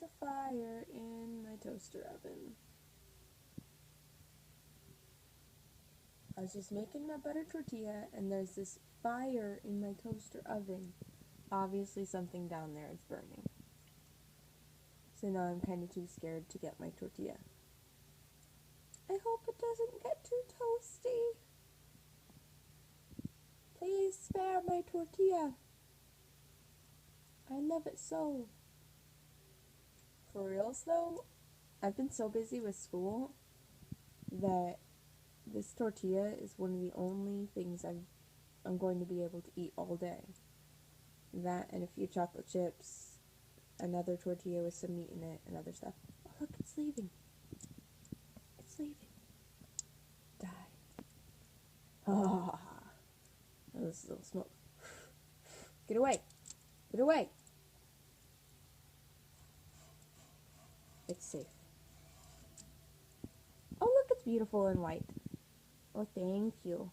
a fire in my toaster oven. I was just making my butter tortilla and there's this fire in my toaster oven. Obviously something down there is burning. So now I'm kind of too scared to get my tortilla. I hope it doesn't get too toasty. Please spare my tortilla. I love it so. For reals though, I've been so busy with school that this tortilla is one of the only things I'm going to be able to eat all day. That and a few chocolate chips, another tortilla with some meat in it, and other stuff. Oh look, it's leaving. It's leaving. Die. Ah, oh, this little smoke. Get away. Get away. It's safe. Oh look, it's beautiful and white. Oh, thank you.